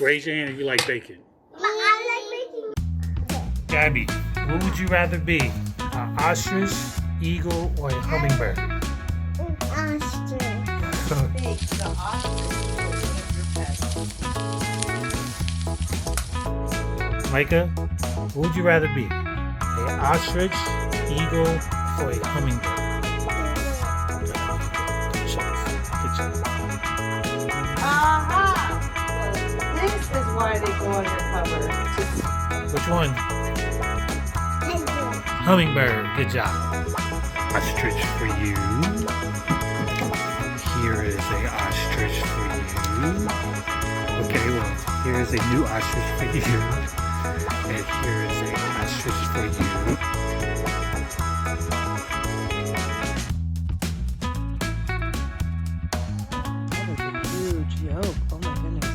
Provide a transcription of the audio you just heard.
Raise your hand if you like bacon. I like baking. Gabby, what would you rather be? An ostrich, eagle, or a hummingbird? Ostrich. Think the ostrich is one of your pets. Micah, what would you rather be? An ostrich, eagle, or a hummingbird? Good job. Aha! So this is why they go undercover. Which one? Hummingbird. Good job. Ostrich for you. Here is a ostrich for you. Okay, well, here is a new ostrich for you. And here is a ostrich for you. That is a huge yolk. Oh my goodness.